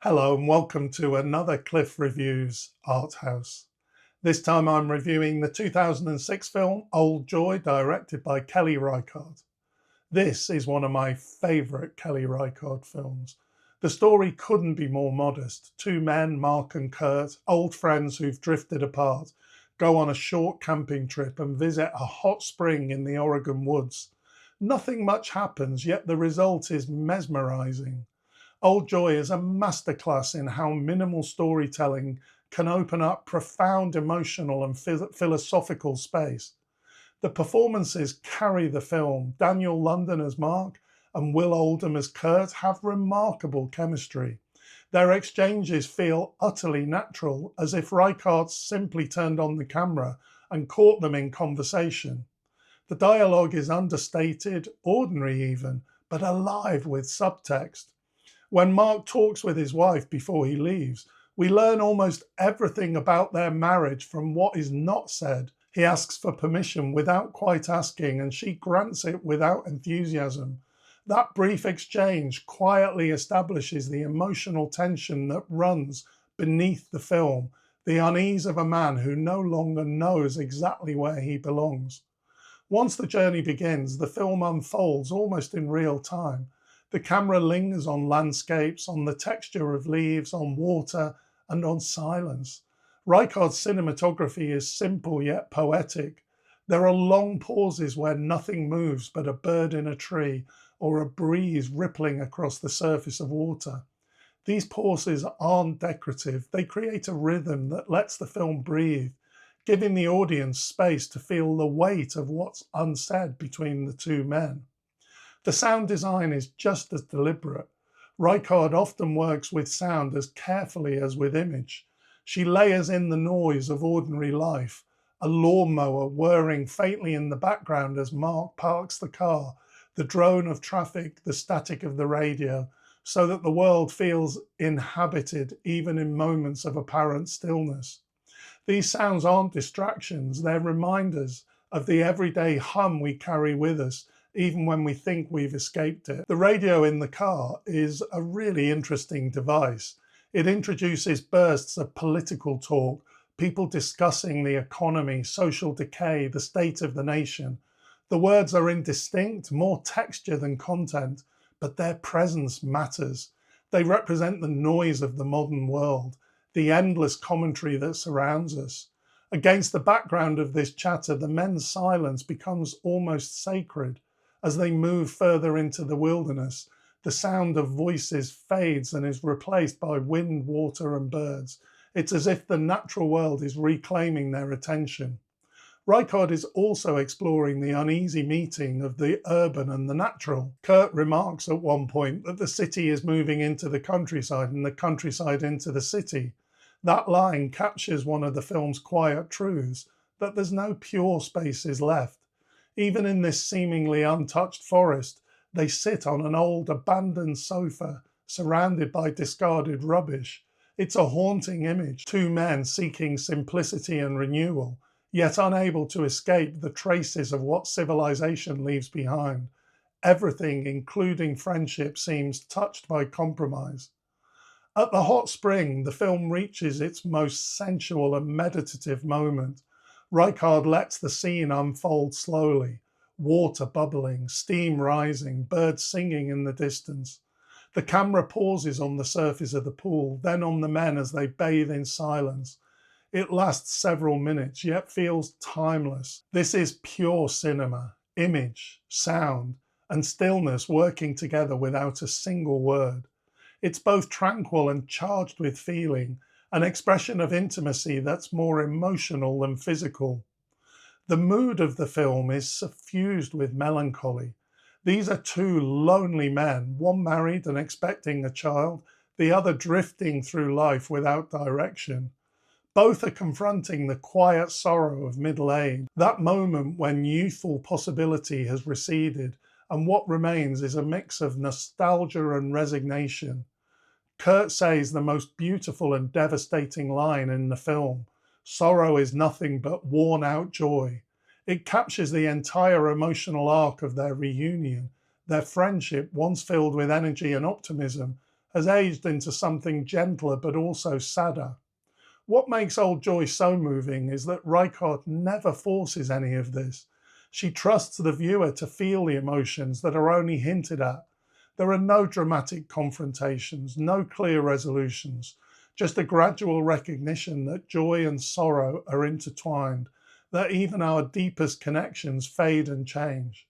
Hello and welcome to another Cliff Reviews Art House. This time I'm reviewing the 2006 film Old Joy, directed by Kelly Reichardt. This is one of my favourite Kelly Reichardt films. The story couldn't be more modest. Two men, Mark and Kurt, old friends who've drifted apart, go on a short camping trip and visit a hot spring in the Oregon woods. Nothing much happens, yet the result is mesmerising. Old Joy is a masterclass in how minimal storytelling can open up profound emotional and philosophical space. The performances carry the film. Daniel London as Mark and Will Oldham as Kurt have remarkable chemistry. Their exchanges feel utterly natural, as if Reichardt simply turned on the camera and caught them in conversation. The dialogue is understated, ordinary even, but alive with subtext. When Mark talks with his wife before he leaves, we learn almost everything about their marriage from what is not said. He asks for permission without quite asking, and she grants it without enthusiasm. That brief exchange quietly establishes the emotional tension that runs beneath the film, the unease of a man who no longer knows exactly where he belongs. Once the journey begins, the film unfolds almost in real time. The camera lingers on landscapes, on the texture of leaves, on water, and on silence. Reichardt's cinematography is simple yet poetic. There are long pauses where nothing moves but a bird in a tree or a breeze rippling across the surface of water. These pauses aren't decorative. They create a rhythm that lets the film breathe, giving the audience space to feel the weight of what's unsaid between the two men. The sound design is just as deliberate. Reichardt often works with sound as carefully as with image. She layers in the noise of ordinary life, a lawnmower whirring faintly in the background as Mark parks the car, the drone of traffic, the static of the radio, so that the world feels inhabited even in moments of apparent stillness. These sounds aren't distractions, they're reminders of the everyday hum we carry with us, even when we think we've escaped it. The radio in the car is a really interesting device. It introduces bursts of political talk, people discussing the economy, social decay, the state of the nation. The words are indistinct, more texture than content, but their presence matters. They represent the noise of the modern world, the endless commentary that surrounds us. Against the background of this chatter, the men's silence becomes almost sacred. As they move further into the wilderness, the sound of voices fades and is replaced by wind, water, and birds. It's as if the natural world is reclaiming their attention. Reichardt is also exploring the uneasy meeting of the urban and the natural. Kurt remarks at one point that the city is moving into the countryside and the countryside into the city. That line captures one of the film's quiet truths, that there's no pure spaces left. Even in this seemingly untouched forest, they sit on an old abandoned sofa, surrounded by discarded rubbish. It's a haunting image, two men seeking simplicity and renewal, yet unable to escape the traces of what civilization leaves behind. Everything, including friendship, seems touched by compromise. At the hot spring, the film reaches its most sensual and meditative moment. Reichardt lets the scene unfold slowly, water bubbling, steam rising, birds singing in the distance. The camera pauses on the surface of the pool, then on the men as they bathe in silence. It lasts several minutes, yet feels timeless. This is pure cinema, image, sound, and stillness working together without a single word. It's both tranquil and charged with feeling, an expression of intimacy that's more emotional than physical. The mood of the film is suffused with melancholy. These are two lonely men, one married and expecting a child, the other drifting through life without direction. Both are confronting the quiet sorrow of middle age, that moment when youthful possibility has receded and what remains is a mix of nostalgia and resignation. Kurt says the most beautiful and devastating line in the film: sorrow is nothing but worn out joy. It captures the entire emotional arc of their reunion. Their friendship, once filled with energy and optimism, has aged into something gentler but also sadder. What makes Old Joy so moving is that Reichardt never forces any of this. She trusts the viewer to feel the emotions that are only hinted at. There are no dramatic confrontations, no clear resolutions, just a gradual recognition that joy and sorrow are intertwined, that even our deepest connections fade and change.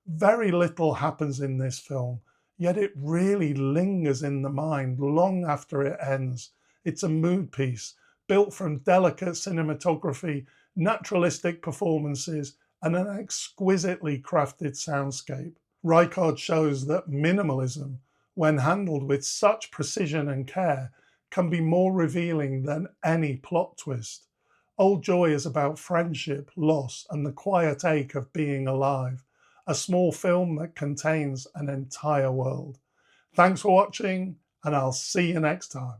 Very little happens in this film, yet it really lingers in the mind long after it ends. It's a mood piece, built from delicate cinematography, naturalistic performances, and an exquisitely crafted soundscape. Reichardt shows that minimalism, when handled with such precision and care, can be more revealing than any plot twist. Old Joy is about friendship, loss, and the quiet ache of being alive. A small film that contains an entire world. Thanks for watching, and I'll see you next time.